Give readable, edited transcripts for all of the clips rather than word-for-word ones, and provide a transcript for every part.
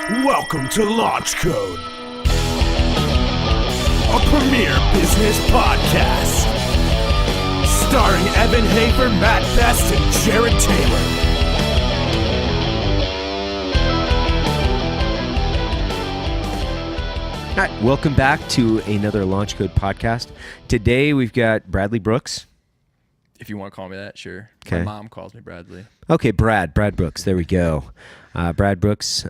Welcome to Launch Code, a premier business podcast, starring Evan Hafer, Matt Best, and Jared Taylor. All right, welcome back to another Launch Code podcast. Today we've got Bradley Brooks. If you want to call me that, sure. Okay. My mom calls me Bradley. Okay, Brad Brooks. There we go. Brad Brooks.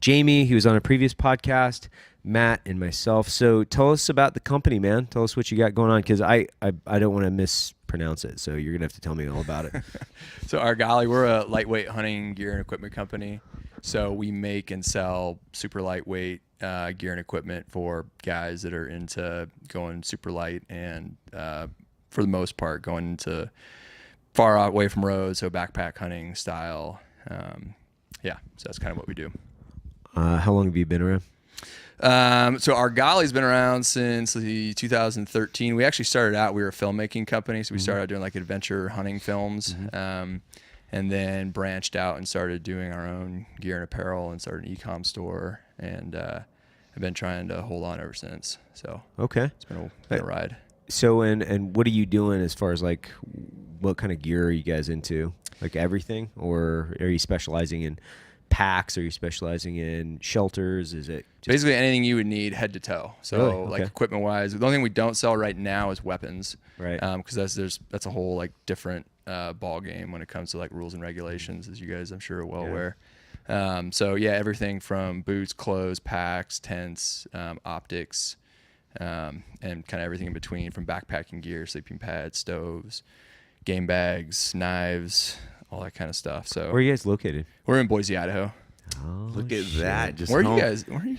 Jamie, he was on a previous podcast. Matt and myself. So tell us about the company, man. Tell us what you got going on, because I don't want to mispronounce it. So you're going to have to tell me all about it. So Argali, we're a lightweight hunting gear and equipment company. So we make and sell super lightweight gear and equipment for guys that are into going super light and for the most part going into far away from roads, so backpack hunting style. So that's kind of what we do. How long have you been around? So Argali's been around since 2013. We actually started out, we were a filmmaking company, so we started out doing like adventure hunting films, and then branched out and started doing our own gear and apparel and started an e-com store, and I've been trying to hold on ever since. So Okay. it's been a ride. So and what are you doing as far as like what kind of gear are you guys into? Like everything, or are you specializing in packs? Are you specializing in shelters? Is it just Basically anything you would need head to toe. So Really? Okay. like equipment wise, the only thing we don't sell right now is weapons, Right. Because that's a whole like different ball game when it comes to like rules and regulations, as you guys I'm sure are well aware. So yeah, everything from boots, clothes, packs, tents, optics, and kind of everything in between, from backpacking gear, sleeping pads, stoves, game bags, knives, all that kind of stuff. So Where are you guys located? we're in Boise, Idaho. Oh, Look at shit. that. Just Where are home. you guys? Where are you?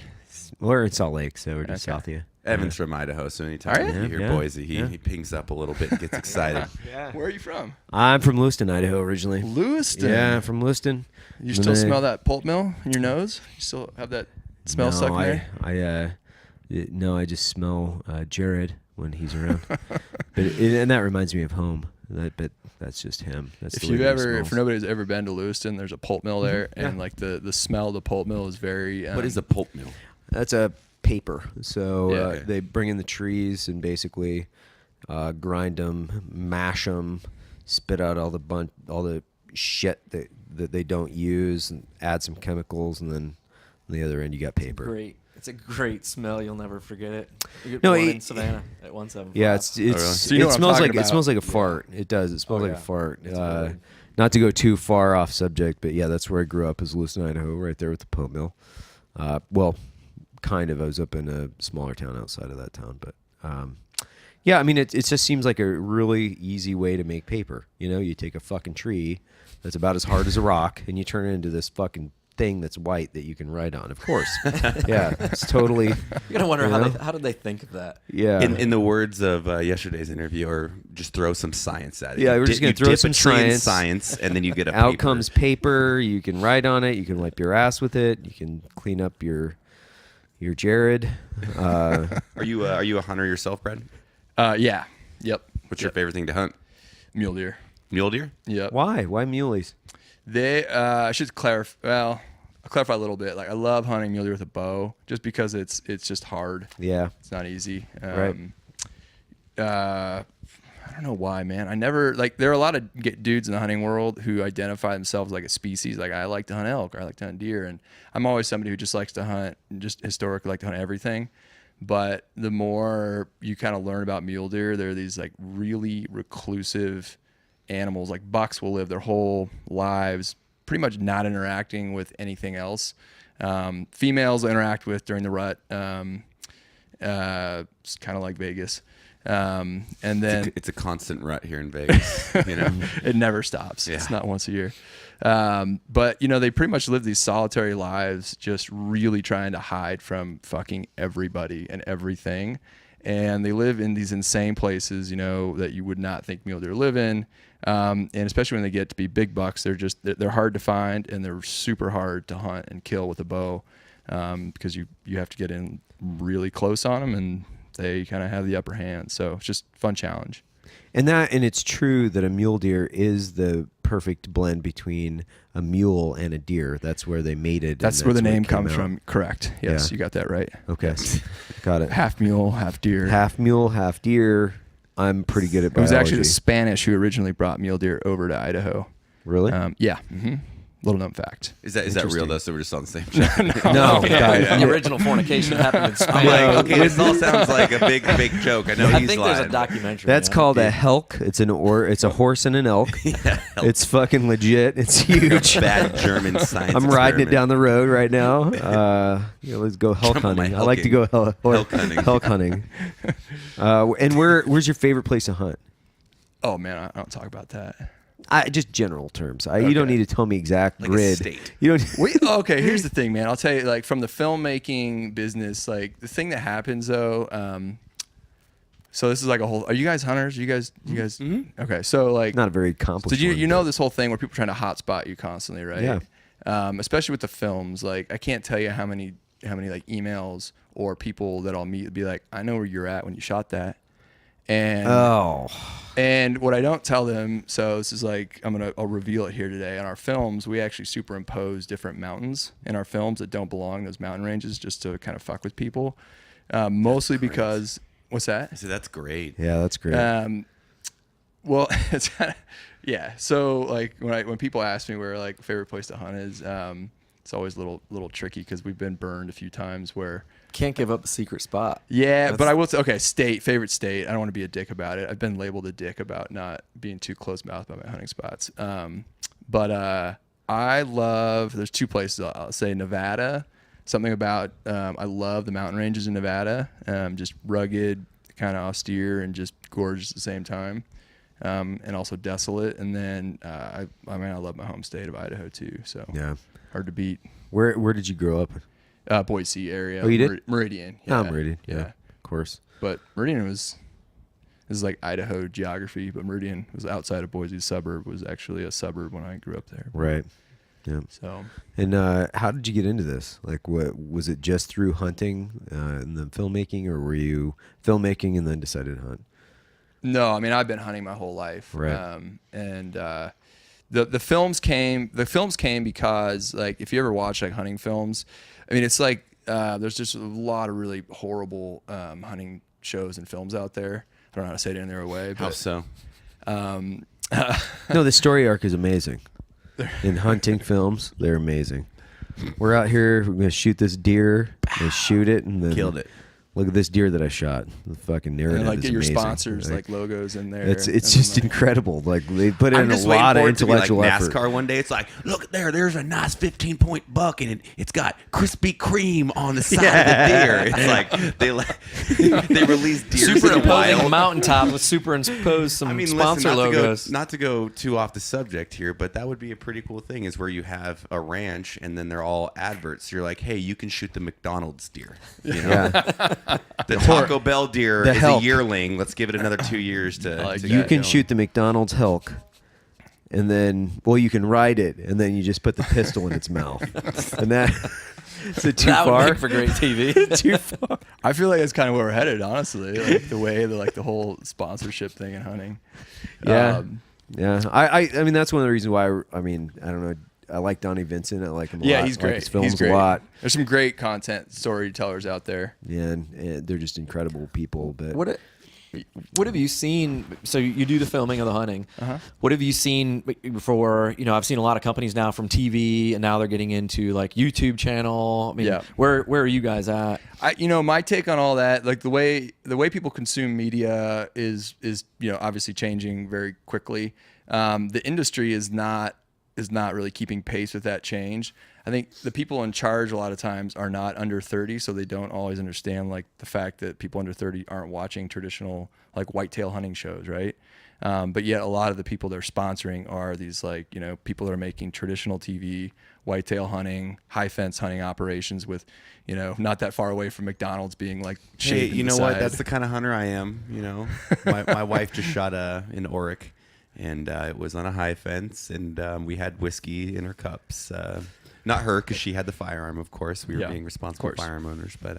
We're in Salt Lake, so we're just Okay. south of you. Evan's from Idaho, so anytime Are you? you hear Yeah. Boise, he Yeah. pinks up a little bit and gets excited. Where are you from? I'm from Lewiston, Idaho, originally. Lewiston. Yeah, I'm from Lewiston. You still smell that pulp mill in your nose? You still have that smell stuck in there? No, I just smell Jared when he's around. And that reminds me of home. But that's just him. That's If the way you've he ever, smells. if nobody's ever been to Lewiston, there's a pulp mill there, and like the smell of the pulp mill is very. What is a pulp mill? That's a paper. So Yeah, okay. they bring in the trees and basically grind them, mash them, spit out all the shit that they don't use, and add some chemicals, and then on the other end you got paper. It's a great smell. You'll never forget it. You get No, one it- in Savannah at 175. Yeah, it's really? So you know it what I'm smells talking like about. it smells like a fart. It does. It smells Oh, like yeah. a fart. It's really- Not to go too far off subject, but yeah, that's where I grew up, is Lewiston, Idaho, right there with the pulp mill. Well, kind of. I was up in a smaller town outside of that town, but yeah, I mean, it just seems like a really easy way to make paper. You know, you take a fucking tree that's about as hard as a rock, and you turn it into this fucking thing that's white that you can write on. Of course, yeah, it's totally. You're gonna wonder You how know? how did they think of that? Yeah, In the words of yesterday's interview, or just throw some science at it. Yeah, You we're just gonna you throw dip some a tree in science. science, and then you get a out paper. comes paper. You can write on it. You can wipe your ass with it. You can clean up your Jared. Are you a hunter yourself, Brad? Yeah. Yep. What's your favorite thing to hunt? Mule deer. Mule deer? Yep. Why? Why muleys? I should clarify. Well, I'll clarify a little bit. Like I love hunting mule deer with a bow, just because it's just hard. Yeah. It's not easy. Right. I don't know why, man. I never there are a lot of dudes in the hunting world who identify themselves like a species. Like I like to hunt elk, or I like to hunt deer, and I'm always somebody who just likes to hunt, just historically like to hunt everything. But the more you kind of learn about mule deer, they're these like really reclusive animals. Like bucks will live their whole lives pretty much not interacting with anything else. Females interact with during the rut. It's kind of like Vegas. And then It's a constant rut here in Vegas. You know, it never stops. Yeah. It's not once a year. But you know, they pretty much live these solitary lives, just really trying to hide from fucking everybody and everything. And they live in these insane places, you know, that you would not think mule deer live in. And especially when they get to be big bucks, they're hard to find, and they're super hard to hunt and kill with a bow, because you have to get in really close on them, and they kind of have the upper hand. So it's just a fun challenge. And it's true that a mule deer is the perfect blend between a mule and a deer. That's where they mated. That's and where the it name came comes out. from. Correct. Yes, Yeah. you got that right. Okay, got it. Half mule, half deer. Half mule, half deer. I'm pretty good at It biology. was actually the Spanish who originally brought mule deer over to Idaho. Really? Yeah. Little known fact. Is that real Interesting. though? So we're just on the same show. No, The original fornication happened in Spain. I'm like, okay, this all sounds like a big joke. I know I he's think lying. there's a documentary. That's on it. called a helk. It's a horse and an elk. It's fucking legit. It's huge. Bad German science. I'm riding it experiment. down the road right now. Let's go elk Jump on my hunting. I like to go elk hunting. elk hunting. And where's your favorite place to hunt? Oh man, I don't talk about that. Just general terms. You don't need to tell me exact Like a grid. state. You don't. Okay, here's the thing, man. I'll tell you, like from the filmmaking business, like the thing that happens though. So this is like a whole. Are you guys hunters? You guys. Okay, so like. Not a very accomplished. So you one, know but- this whole thing where people are trying to hotspot you constantly, right? Yeah. Especially with the films, like I can't tell you how many like emails or people that I'll meet would be like, I know where you're at when you shot that, and and what I don't tell them, so this is like I'll reveal it here today. On our films, we actually superimpose different mountains in our films that don't belong in those mountain ranges, just to kind of fuck with people. Mostly because what's that? So that's great. Yeah, that's great. Well, it's kind of, yeah. So like when people ask me where like favorite place to hunt is, it's always a little tricky because we've been burned a few times where. Can't give up the secret spot. Yeah, but I will say, okay, favorite state. I don't want to be a dick about it. I've been labeled a dick about not being too close-mouthed about my hunting spots. But I love, there's two places I'll say. Nevada, something about, I love the mountain ranges in Nevada. Just rugged, kind of austere, and just gorgeous at the same time. And also desolate. And then, I love my home state of Idaho too. So yeah. hard to beat. Where did you grow up? Boise area. Oh, you did? Meridian. Yeah. Meridian. Yeah, of course. But Meridian this is like Idaho geography, but Meridian was outside of Boise. Suburb was actually a suburb when I grew up there. Right. Yeah. So. And how did you get into this? Like, what was it? Just through hunting and then filmmaking, or were you filmmaking and then decided to hunt? No, I mean I've been hunting my whole life. Right. And the films came. The films came because like if you ever watch like hunting films, I mean it's like there's just a lot of really horrible hunting shows and films out there. I don't know how to say it in their way. But, How so? No, the story arc is amazing. In hunting films, they're amazing. We're out here. We're gonna shoot this deer. They shoot it and then Killed it. Look at this deer that I shot. The fucking narrative And like is get your amazing. sponsors like logos in there. It's and just then, like, incredible. Like they put in I'm a just waiting lot for of it to be like intellectual effort. NASCAR one day. It's like, look there, there's a nice 15-point buck, and it's got Krispy Kreme on the side of the deer. It's like they release deer in the Superimposing a wild. mountaintop with superimpose some I mean, sponsor listen, logos. not to go too off the subject here, but that would be a pretty cool thing is where you have a ranch and then they're all adverts. You're like, hey, you can shoot the McDonald's deer. You know? Yeah. The Taco Bell deer the is Helk. a yearling. Let's give it another 2 years to, like to that. You get can going. shoot the McDonald's Helk, and then you can ride it, and then you just put the pistol in its mouth, and that is it too That would far? make for great TV. Too far. I feel like that's kind of where we're headed, honestly. Like the way the whole sponsorship thing in hunting. Yeah, yeah. I mean that's one of the reasons why I don't know. I like Donnie Vincent. I like him a lot. Yeah, he's I great. like his films He's great. a lot. There's some great content storytellers out there. Yeah, and they're just incredible people. But What have you seen? So you do the filming of the hunting. What have you seen for? I've seen a lot of companies now from TV, and now they're getting into like YouTube channel. I mean, Yeah. where are you guys at? My take on all that, like the way people consume media is obviously changing very quickly. The industry is not really keeping pace with that change. I think the people in charge a lot of times are not under 30, so they don't always understand like the fact that people under 30 aren't watching traditional like whitetail hunting shows, right? But yet a lot of the people they're sponsoring are these like, people that are making traditional TV, whitetail hunting, high fence hunting operations with, not that far away from McDonald's being like Hey, shaped you in the know what? side. That's the kind of hunter I am. My wife just shot in Oric, and it was on a high fence, and we had whiskey in her cups. Not her, because she had the firearm, of course. We were Yeah, being responsible firearm owners, but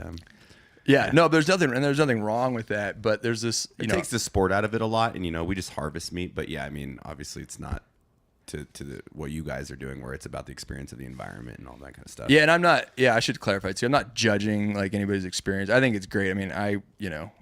no, there's nothing wrong with that, but there's this, it takes the sport out of it a lot, and we just harvest meat. But yeah, I mean, obviously, it's not what you guys are doing, where it's about the experience of the environment and all that kind of stuff. Yeah, and I'm not. Yeah, I should clarify too. I'm not judging like anybody's experience. I think it's great. I mean, I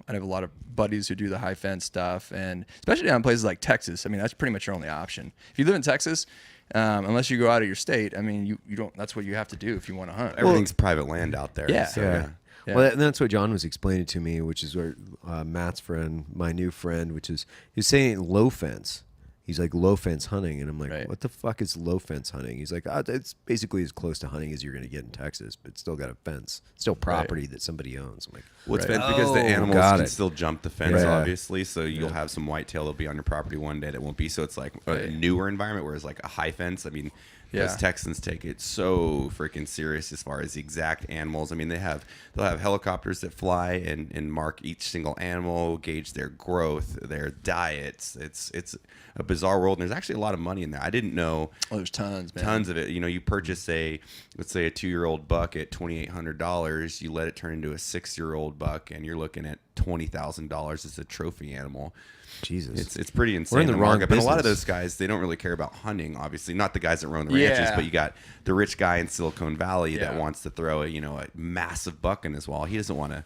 have a lot of buddies who do the high fence stuff, and especially down in places like Texas. I mean, that's pretty much your only option. If you live in Texas, unless you go out of your state, I mean, you don't. That's what you have to do if you want to hunt. Everything's private land out there. Yeah. So, Yeah. Yeah. Well, and that's what John was explaining to me, which is where Matt's friend, my new friend, which is he's saying low fence. He's like low fence hunting, and I'm like, Right. what the fuck is low fence hunting? He's like, it's basically as close to hunting as you're going to get in Texas, but it's still got a fence, still property that somebody owns. I'm like, well, it's Right. fence because the Oh, animals got can it. still jump the fence, Yeah. obviously. So you'll have some whitetail that'll be on your property one day that won't be. So it's like a Right. newer environment, whereas like a high fence. I mean, Yeah. those Texans take it so freaking serious as far as the exact animals. I mean, they'll have helicopters that fly and mark each single animal, gauge their growth, their diets. It's a bizarre world, and there's actually a lot of money in there. I didn't know. Oh, there's tons, man. Tons of it. You know, you purchase let's say a 2-year-old buck at $2,800. You let it turn into a 6-year-old buck, and you're looking at $20,000 as a trophy animal. Jesus. It's pretty insane. We're in the wrong markup. And a lot of business. those guys, they don't really care about hunting. Obviously, not the guys that run the ranches, Yeah. but you got the rich guy in Silicon Valley that Yeah. wants to throw a massive buck in his wall. He doesn't want to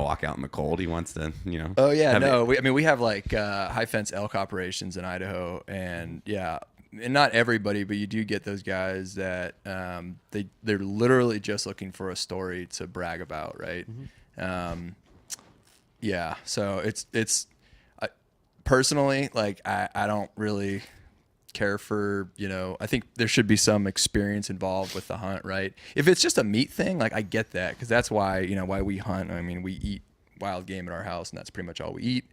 walk out in the cold. He wants to Oh yeah, have no. it. We have like high fence elk operations in Idaho, and yeah, and not everybody, but you do get those guys that they're literally just looking for a story to brag about, right? Yeah. So it's personally like I don't really care for, I think there should be some experience involved with the hunt, right? If it's just a meat thing, like I get that, because that's why why we hunt. I mean, we eat wild game in our house, and that's pretty much all we eat.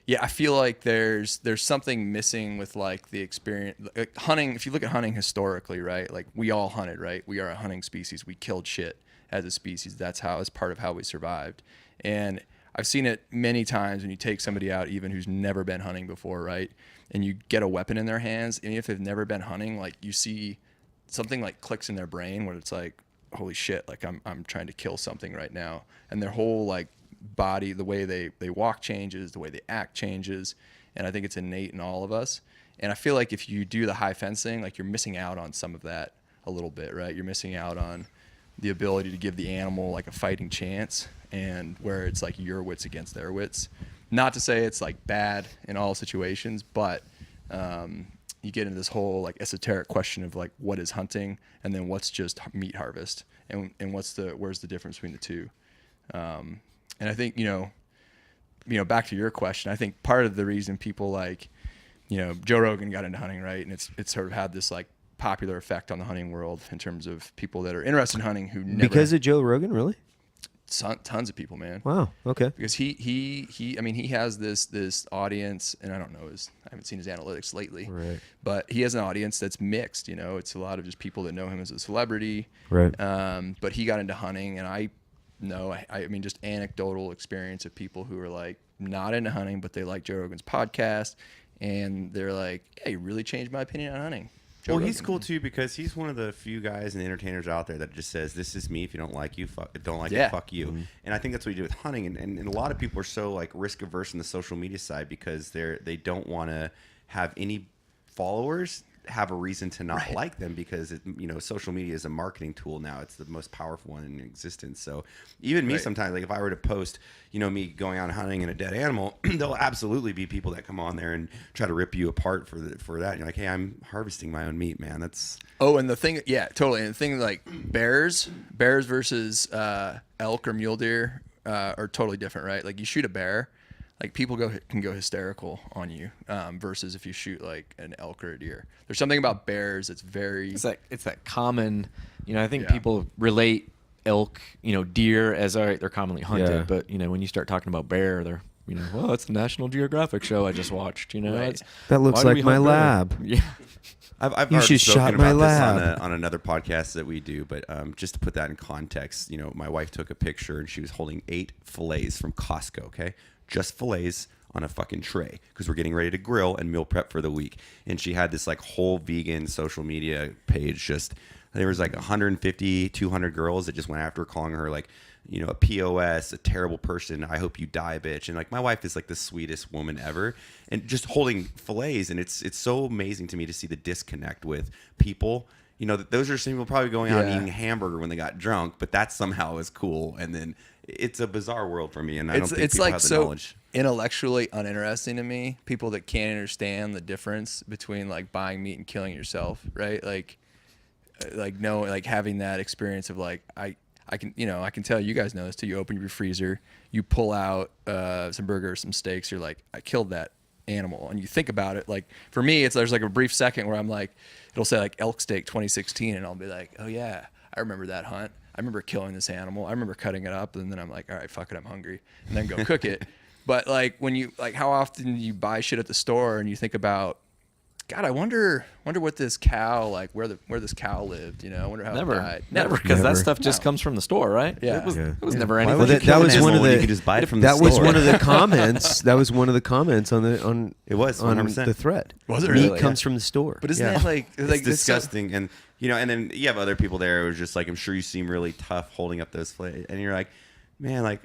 Yeah, I feel like there's something missing with like the experience, like hunting. If you look at hunting historically, right? Like we all hunted, right? We are a hunting species. We killed shit as a species. That's part of how we survived. And I've seen it many times when you take somebody out, even who's never been hunting before, right? And you get a weapon in their hands, and if they've never been hunting, like you see something like clicks in their brain where it's like, holy shit, like I'm trying to kill something right now. And their whole like body, the way they walk changes, the way they act changes. And I think it's innate in all of us. And I feel like if you do the high fencing, like you're missing out on some of that a little bit, right? You're missing out on the ability to give the animal like a fighting chance, and where it's like your wits against their wits. Not to say it's like bad in all situations, but you get into this whole like esoteric question of like what is hunting, and then what's just meat harvest, and where's the difference between the two. And I think back to your question, I think part of the reason people like Joe Rogan got into hunting, right, and it's sort of had this like popular effect on the hunting world in terms of people that are interested in hunting who never because of Joe Rogan, really? tons of people, man. Wow. Okay. Because he has this audience, and I haven't seen his analytics lately, Right. but he has an audience that's mixed. It's a lot of just people that know him as a celebrity, Right. But he got into hunting, and I mean just anecdotal experience of people who are like not into hunting, but they like Joe Rogan's podcast, and they're like, "Hey, really changed my opinion on hunting." Joe Well, he's Rogan. cool too because he's one of the few guys and entertainers out there that just says, "This is me. If you don't like Yeah. it, fuck you." Mm-hmm. And I think that's what you do with hunting. And a lot of people are so like risk averse in the social media side because they don't want to have any followers have a reason to not like them, because social media is a marketing tool now. It's the most powerful one in existence. So even me sometimes, like if I were to post me going out hunting and a dead animal, there'll absolutely be people that come on there and try to rip you apart for that. You're like, hey, I'm harvesting my own meat, man. That's And the thing, yeah, totally. And the thing like bears versus elk or mule deer are totally different, right? Like you shoot a bear, like people can go hysterical on you versus if you shoot like an elk or a deer. There's something about bears that's very It's that common, I think Yeah. people relate elk, deer as all right, they're commonly hunted, Yeah. but when you start talking about bear, they're well, it's the National Geographic show I just watched. Right. It's, That looks why do like we my hunt bear? lab. Yeah. I've You already should spoken shot my about this lab. on another podcast that we do, but just to put that in context, my wife took a picture and she was holding 8 fillets from Costco, okay? Just fillets on a fucking tray because we're getting ready to grill and meal prep for the week. And she had this like whole vegan social media page just there was like 150, 200 girls that just went after her, calling her like, a POS, a terrible person. I hope you die, bitch. And like, my wife is like the sweetest woman ever, and just holding fillets. And it's so amazing to me to see the disconnect with people. Those are some people probably going out and eating a hamburger when they got drunk, but that somehow is cool. And then it's a bizarre world for me, and I don't think people have the knowledge. Intellectually uninteresting to me. People that can't understand the difference between like buying meat and killing yourself, right? Like having that experience of like I can tell you guys know this too. You open your freezer, you pull out some burgers, some steaks. You're like, I killed that animal, and you think about it. Like for me, there's like a brief second where I'm like, it'll say like elk steak 2016, and I'll be like, oh yeah, I remember that hunt. I remember killing this animal. I remember cutting it up, and then I'm like, all right, fuck it, I'm hungry, and then go cook it. But like when you like, how often you buy shit at the store and you think about, God, I wonder what this cow, like where this cow lived, I wonder how it died. Never, because that stuff just comes from the store, right? Yeah. It was never anything. Well, that was one of the. You could just buy it from the that store. was one of the comments. That was one of the comments on it was 100%. on the thread. Was it Meat really? comes from the store. But isn't that like it's disgusting? And and then you have other people there who's just like, I'm sure you seem really tough holding up those fillets, and you're like, man, like,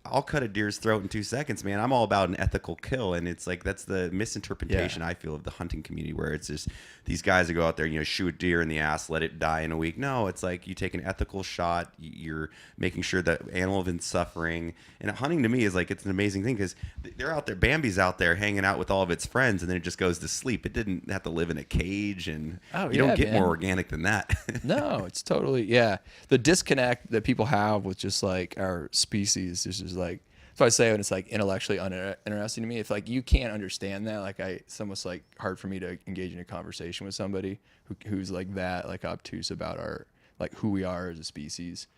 I'll cut a deer's throat in 2 seconds, man. I'm all about an ethical kill, and it's like that's the misinterpretation I feel of the hunting community, where it's just these guys that go out there, shoot a deer in the ass, let it die in a week. No, it's like you take an ethical shot. You're making sure that animal has been suffering. And hunting to me is like, it's an amazing thing because they're out there. Bambi's out there hanging out with all of its friends, and then it just goes to sleep. It didn't have to live in a cage, and you don't get more organic than that. No, it's totally the disconnect that people have with just like our species is just like. So I say when it's like intellectually uninteresting to me, if like you can't understand that, like it's almost like hard for me to engage in a conversation with somebody who's like that, like obtuse about our like who we are as a species.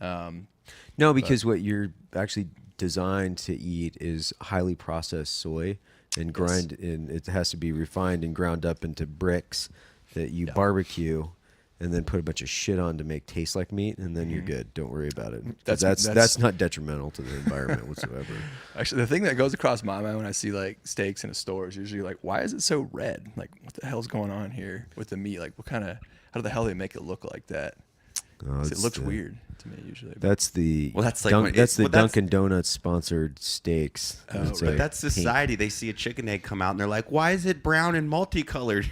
No, because what you're actually designed to eat is highly processed soy and grind, and it has to be refined and ground up into bricks that you barbecue. And then put a bunch of shit on to make taste like meat, and then you're good. Don't worry about it. That's not detrimental to the environment whatsoever. Actually, the thing that goes across my mind when I see like steaks in a store is usually like, why is it so red? Like, what the hell's going on here with the meat? Like, how the hell do they make it look like that? It looks weird to me usually. That's the that's like Dunkin' Donuts sponsored steaks. But that's society. They see a chicken egg come out and they're like, "Why is it brown and multicolored?"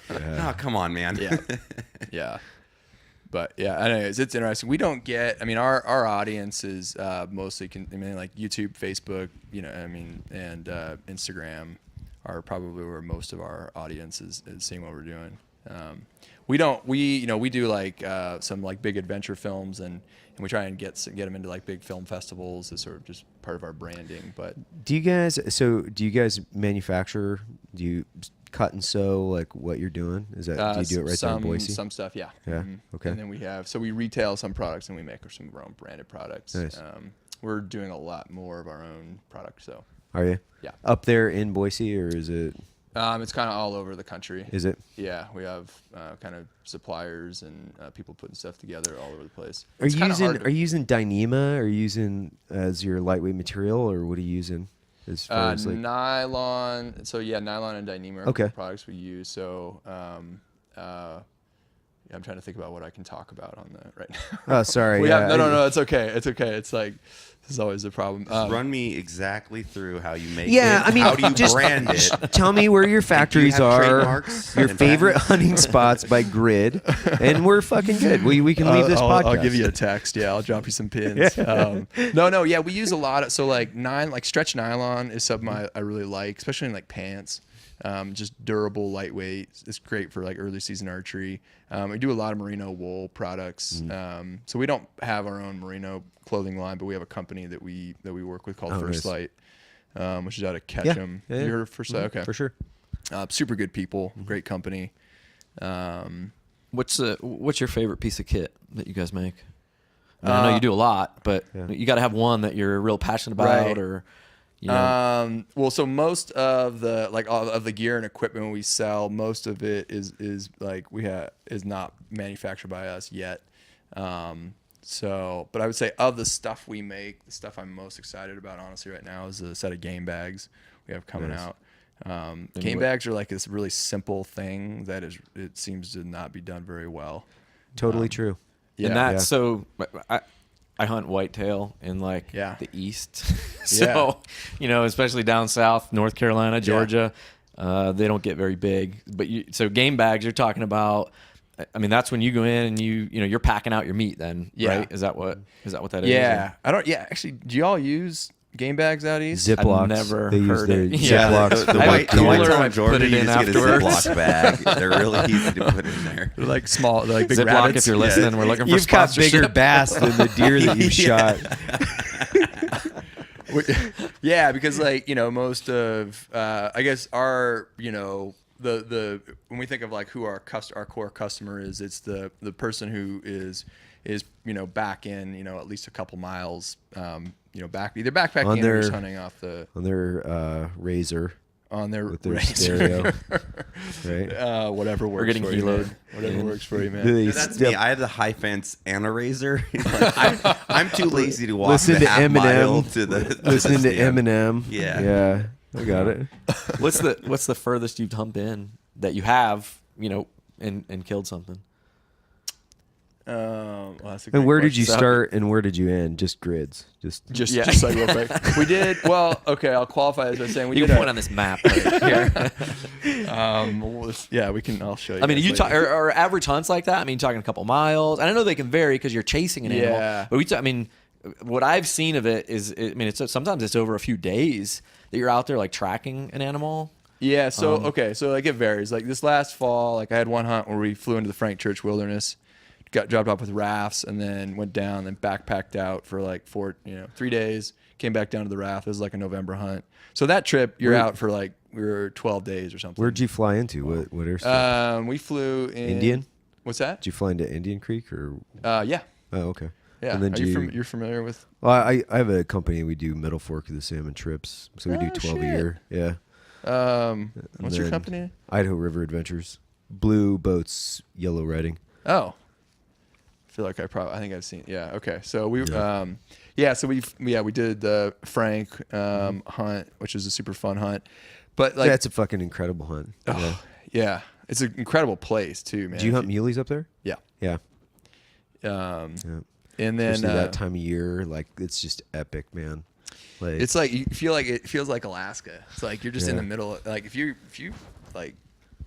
Oh, come on, man. Yeah. But anyways, it's interesting. We don't get. I mean, our audience is mostly like YouTube, Facebook, and Instagram are probably where most of our audience is seeing what we're doing. We do like some like big adventure films and we try and get them into like big film festivals as sort of just part of our branding. But do you guys manufacture? Do you cut and sew like what you're doing? Is that do you do it right there in Boise? Some stuff, yeah. Yeah. Mm-hmm. Okay. And then we retail some products and we make some of our own branded products. Nice. We're doing a lot more of our own products. So. Are you? Yeah. Up there in Boise, or is it? It's kind of all over the country. Is it? Yeah, we have kind of suppliers and people putting stuff together all over the place. Are you using Dyneema? Are you using as your lightweight material, or what are you using as far as like nylon? So nylon and Dyneema are the products we use. So I'm trying to think about what I can talk about on that right now. Oh, sorry. No, it's okay. It's okay. It's like this is always a problem. Run me exactly through how you make it. Yeah, I mean, how do you just brand it? Tell me where your factories are, your favorite hunting spots by grid, and we're fucking good. We can leave this podcast. I'll give you a text. Yeah, I'll drop you some pins. Yeah. We use a lot of stretch nylon is something I really like, especially in like pants. Just durable, lightweight. It's great for like early season archery. We do a lot of merino wool products. So we don't have our own merino clothing line, but we have a company that we work with called First Light, which is out of Ketchum. Yeah. You heard of First Light? Okay, for sure. Super good people, great company. What's your favorite piece of kit that you guys make? I know you do a lot, but you got to have one that you're real passionate about, or. So most of the gear and equipment we sell, most of it is not manufactured by us yet. But I would say of the stuff we make, the stuff I'm most excited about honestly right now is a set of game bags we have coming out. Game bags are like this really simple thing that it seems to not be done very well. Totally true. Yeah. And that's so I hunt whitetail in like the east. So, especially down south, North Carolina, Georgia, they don't get very big. But so game bags, you're talking about, I mean, that's when you go in and you're packing out your meat then, right? Is that what that is? Yeah. Actually, do y'all use game bags out east? Ziplocks. I've never They use heard their it. Ziplocs. The I have a white cooler tail I in Georgia, put it you in just get a afterwards. Ziploc bag. They're really easy to put in there. They're like small, they're like big Ziploc, rabbits. if you're listening, we're looking for You've got sponsorship. bigger bass than the deer that you've shot. Yeah, because most of I guess our the when we think of like who our core customer is, it's the person who is back in at least a couple miles back either backpacking or just hunting off on their razor on their with their razor. stereo, right? Whatever works. We're getting for you, heloed. man. Whatever works for you, man. Really That's step- me. I have the high fence and a razor. I'm too lazy to walk Listen the to half mile Eminem. to the Listening to stand. Eminem. Yeah. I got it. What's the furthest you've humped in that you have, and killed something? Well, that's a And great where did you question. start and where did you end? Just grids. Just like real quick. We did well. Okay, I'll qualify this by saying we You did. can point on this map right here. Yeah, we can. I'll show you. I mean, guys you talk later. or average hunts like that. I mean, talking a couple miles. And I know they can vary because you're chasing an animal. Yeah. But I mean, what I've seen of it is, sometimes it's over a few days that you're out there like tracking an animal. Yeah. So okay. So like it varies. Like this last fall, like I had one hunt where we flew into the Frank Church Wilderness, got dropped off with rafts, and then went down, then backpacked out for like 3 days. Came back down to the raft. It was like a November hunt. So that trip, you're out for like we were 12 days or something. Where'd you fly into? What airstrip? We flew in Indian? What's that? Did you fly into Indian Creek or? Yeah. Oh, okay. Yeah. And then You're familiar with? Well, I have a company. We do Middle Fork of the Salmon trips, so we do 12 a shit. year. Yeah. What's your then company? Idaho River Adventures. Blue boats, yellow writing. Oh. I feel like I think I've seen. Yeah. Okay. So we so we did the Frank hunt, which was a super fun hunt. But like That's a fucking incredible hunt. Yeah. yeah, it's an incredible place too, man. Do you hunt muleys up there? Yeah. Yeah. Yeah. And then Especially that time of year, like it's just epic, man. Like it's like you feel like it feels like Alaska. It's like you're just in Yeah. the middle. Like if you like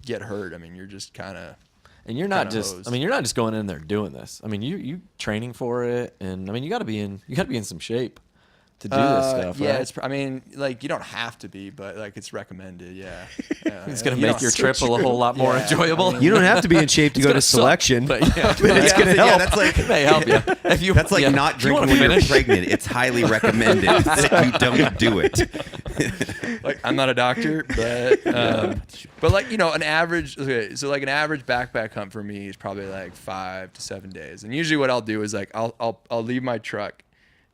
get hurt, I mean, you're just kind of. And you're not Kinda just, hosed. I mean, you're not just going in there doing this. I mean, you training for it, and I mean, you got to be in some shape to do this stuff. Yeah, right? I mean, like you don't have to be, but like it's recommended. Yeah, It's gonna You make don't- your trip a whole lot more Yeah, enjoyable. I mean, you don't have to be in shape to go gonna to suck, selection, but yeah, but it's gonna help. Yeah, that's like it may help you if you. That's like yeah. not If you wanna drinking when you're finish- pregnant. It's highly recommended that you don't do it. like I'm not a doctor, but like an average. Okay, so like an average backpack hunt for me is probably like 5 to 7 days, and usually what I'll do is like I'll leave my truck,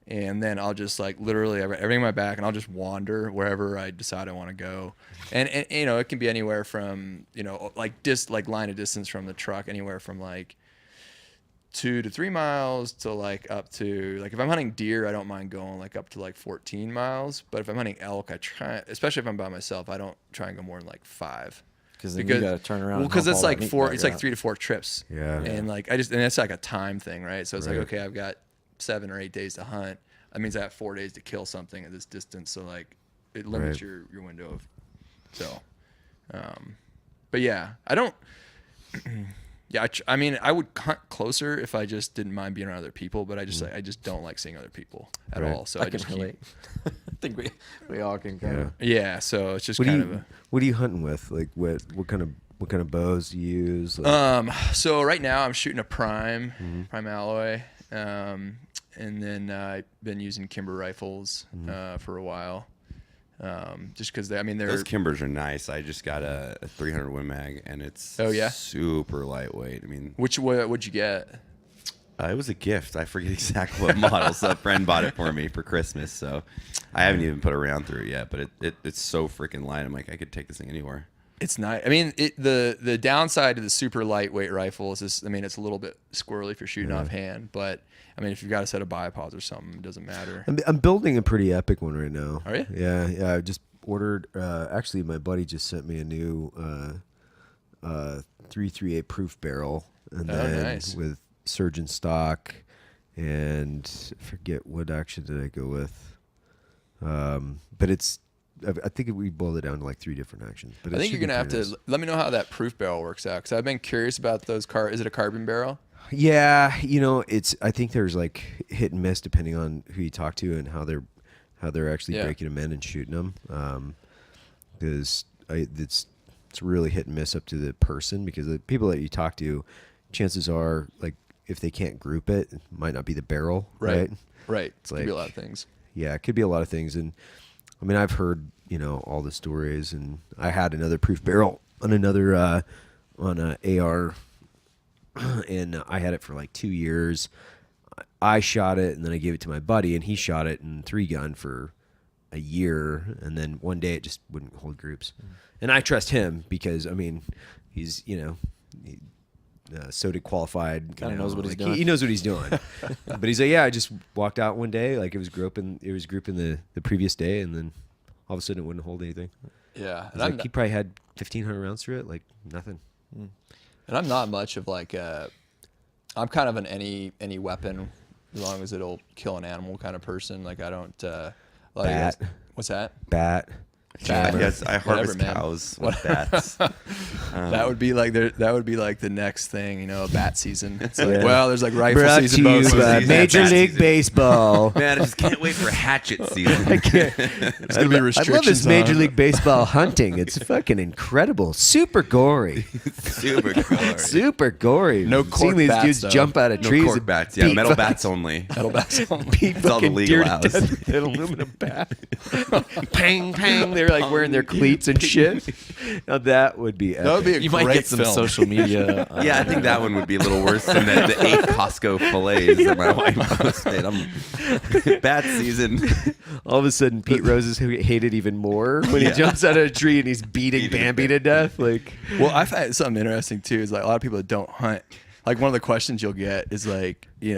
and then I'll just like literally have everything in my back, and I'll just wander wherever I decide I want to go, and it can be anywhere from like line of distance from the truck, anywhere from like 2 to 3 miles to like up to like if I'm hunting deer, I don't mind going like up to like 14 miles. But if I'm hunting elk, I try, especially if I'm by myself, I don't try and go more than like 5. Because then you got to turn around. Well, and because hump it's all like that meat 4. back It's like out. 3 to 4 trips. Yeah. And like and it's like a time thing, right? So it's Right. like okay, I've got 7 or 8 days to hunt. That means I have 4 days to kill something at this distance. So like it limits Right. your window of. So, but yeah, I don't. Yeah, I mean, I would hunt closer if I just didn't mind being around other people, but I just don't like seeing other people at Right. all. So I I can just keep, relate. I think we all can kind of. yeah. So it's just What are kind you of a. What are you hunting with? Like what kind of bows do you use? Like, So right now I'm shooting a prime Mm-hmm. alloy, and then I've been using Kimber rifles for a while, just because they're Those Kimbers are nice. I just got a 300 Win Mag, and it's Oh, yeah? super lightweight. I mean, what'd you get? it was a gift. I forget exactly what model. So a friend bought it for me for Christmas. So I haven't even put a round through it yet, but it's so freaking light. I'm like, I could take this thing anywhere. It's nice. I mean, the downside to the super lightweight rifle is this. I mean, it's a little bit squirrely if you're shooting offhand, but I mean, if you've got a set of bipods or something, it doesn't matter. I'm building a pretty epic one right now. Are you? Yeah. I just ordered. Actually, my buddy just sent me a new 338 proof barrel, and then nice. with surgeon stock, and I forget what action did I go with. But it's. I think we boiled it down to like 3 different actions. But I think you're gonna have to let me know how that proof barrel works out, because I've been curious about those Is it a carbon barrel? Yeah, I think there's like hit and miss depending on who you talk to and how they're actually breaking them in and shooting them. Because it's really hit and miss up to the person, because the people that you talk to, chances are, like, if they can't group it, it might not be the barrel, right? Right. It's Could like be a lot of things. Yeah, it could be a lot of things. And I mean, I've heard, all the stories, and I had another proof barrel on another, on a AR, and I had it for like 2 years. I shot it, and then I gave it to my buddy, and he shot it in 3-gun for a year. And then one day it just wouldn't hold groups. And I trust him because, I mean, he's, SOTIC qualified. Kind of knows what he's doing. He knows what he's doing. But he's like, yeah, I just walked out one day, like it was grouping the previous day, and then all of a sudden it wouldn't hold anything. Yeah. And like, he probably had 1,500 rounds through it, like nothing. And I'm not much of like I'm kind of an any weapon, as long as it'll kill an animal kind of person. Like I don't Bat. What's that? Bat. Yes, I harvest man. cows with bats. That would be like the next thing, a bat season. It's like, Yeah. well, there's like rifle Brought season, to bow you season. by Major Bat League season. Baseball. Man, I just can't wait for hatchet season. There's gonna be I restrictions. love this Major on. League Baseball hunting. It's fucking incredible. Super gory. Super cool. Super gory. No Seen cork these bats, dudes though. jump out of No trees. cork and bats. Yeah, beat metal fucking- bats only. Metal bats. Beat It's all the fucking legal deer to house. death with an aluminum bat. Pang, pang. They're like wearing their cleats and shit. Now that would be epic. That would be a You great might get some film. social media. Yeah, I think that one would be a little worse than the 8 Costco fillets that my wife posted. Bat season. All of a sudden, Pete Rose is hated even more when he jumps out of a tree and he's beating Bambi to death. Like, Well, I've had something interesting too. Is like a lot of people that don't hunt. Like one of the questions you'll get is like, do you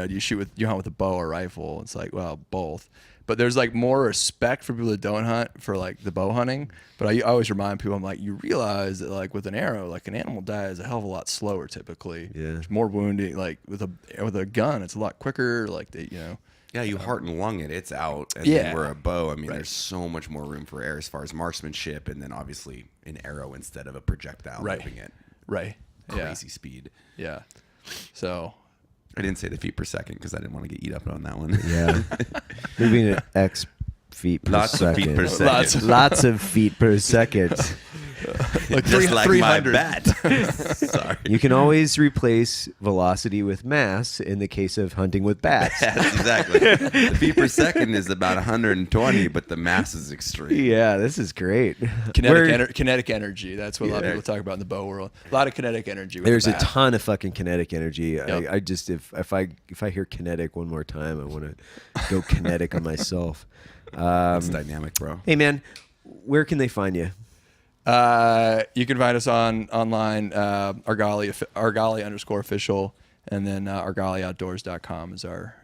hunt with a bow or rifle? It's like, well, both. But there's like more respect for people that don't hunt for like the bow hunting. But I always remind people, I'm like, you realize that like with an arrow, like an animal dies a hell of a lot slower typically. Yeah. There's more wounding. Like with a gun, it's a lot quicker. Like Yeah, you heart and lung it. It's out. And Yeah. then we're a bow. I mean, Right. there's so much more room for air as far as marksmanship, and then obviously an arrow instead of a projectile Right. moving at Right. crazy speed. Yeah. So I didn't say the feet per second because I didn't want to get eat up on that one. yeah. Moving at X feet per Lots second. of feet per second. Lots of feet per second. like Just like my 300. bat. Sorry. You can always replace velocity with mass in the case of hunting with bats. Yes, exactly. The feet per second is about 120, but the mass is extreme. Yeah, this is great. Kinetic energy. That's what a lot of Yeah. people talk about in the bow world. A lot of kinetic energy. With There's the a bat. ton of fucking kinetic energy. Yep. I just if I hear kinetic one more time, I want to go kinetic on myself. That's dynamic, bro. Hey man, where can they find you? You can find us online, Argali_official, and then argalioutdoors.com is our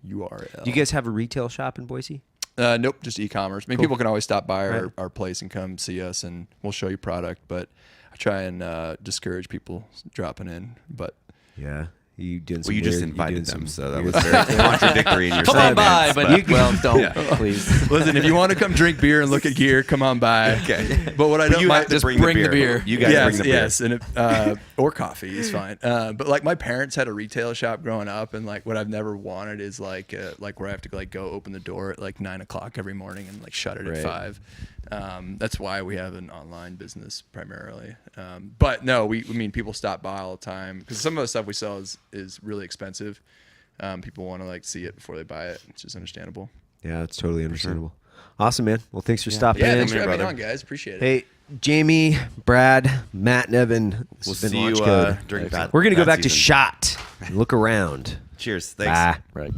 URL. Do you guys have a retail shop in Boise? Nope, just e-commerce. I mean, Cool. people can always stop by Right. our place and come see us, and we'll show you product. But I try and discourage people dropping in. But Yeah. You doing Well, some you just weird- you invited doing them, some so that weird was very contradictory in your Come on statements, by, but don't, Yeah. please. listen, if you want to come drink beer and look at gear, come on by. Okay. But what I But don't you mind, have to just bring the beer. You guys yes, bring the beer. Yes, and or coffee is fine. But like my parents had a retail shop growing up, and like what I've never wanted is like where I have to like go open the door at like 9 o'clock every morning and like shut it Right. at 5. That's why we have an online business primarily. But no, I mean people stop by all the time because some of the stuff we sell is really expensive. People want to like see it before they buy it, which is understandable. Yeah, it's totally understandable. Awesome, man. Well, thanks for stopping Yeah, in. thanks for having me brother. on, guys. Appreciate it. Hey, Jamie, Brad, Matt, and Evan. This We'll has been see Launch you Code. during bat. We're gonna go bat back to season. shot and look around. Cheers. Thanks. Bye. Right.